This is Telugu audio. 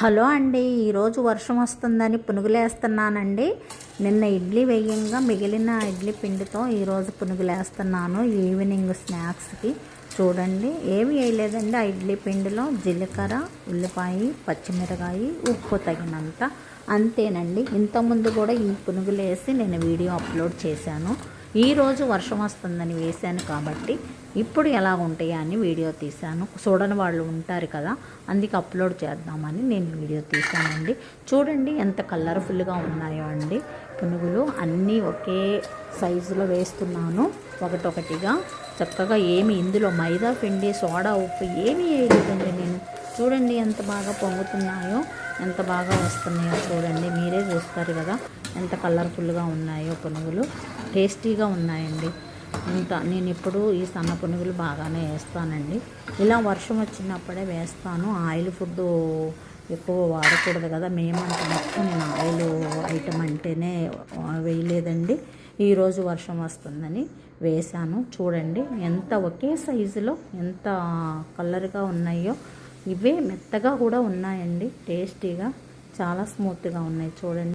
హలో అండి, ఈరోజు వర్షం వస్తుందని పునుగులేస్తున్నానండి. నిన్న ఇడ్లీ వేయంగా మిగిలిన ఇడ్లీ పిండితో ఈరోజు పునుగులేస్తున్నాను ఈవినింగ్ స్నాక్స్కి. చూడండి, ఏమి వేయలేదండి. ఆ ఇడ్లీ పిండిలో జీలకర్ర, ఉల్లిపాయ, పచ్చిమిరకాయ, ఉప్పు తగినంత, అంతేనండి. ఇంతకుముందు కూడా ఈ పునుగులు వేసి నేను వీడియో అప్లోడ్ చేశాను. ఈరోజు వర్షం వస్తుందని వేశాను కాబట్టి ఇప్పుడు ఎలా ఉంటాయా అని వీడియో తీశాను. చూడని వాళ్ళు ఉంటారు కదా, అందుకే అప్లోడ్ చేద్దామని నేను వీడియో తీశానండి. చూడండి ఎంత కలర్ఫుల్గా ఉన్నాయో అండి పునుగులు. అన్నీ ఒకే సైజులో వేస్తున్నాను, ఒకటొకటిగా చక్కగా. ఏమి ఇందులో మైదా పిండి, సోడా, ఉప్పు ఏమీ వేయలేదండి నేను. చూడండి ఎంత బాగా పొంగుతున్నాయో, ఎంత బాగా వస్తున్నాయో చూడండి, మీరే చూస్తారు కదా ఎంత కలర్ఫుల్గా ఉన్నాయో పునుగులు. టేస్టీగా ఉన్నాయండి. నేను ఇప్పుడు ఈ సన్న పునుగులు బాగానే వేస్తానండి. ఇలా వర్షం వచ్చినప్పుడే వేస్తాను. ఆయిల్ ఫుడ్ ఎక్కువ వాడకూడదు కదా, మేమంటే మొత్తం నేను ఆయిల్ ఐటమ్ అంటేనే వేయలేదండి. ఈరోజు వర్షం వస్తుందని వేశాను. చూడండి ఎంత ఒకే సైజులో ఎంత కలర్గా ఉన్నాయో. ఇవే మెత్తగా కూడా ఉన్నాయండి, టేస్టీగా చాలా స్మూత్గా ఉన్నాయి చూడండి.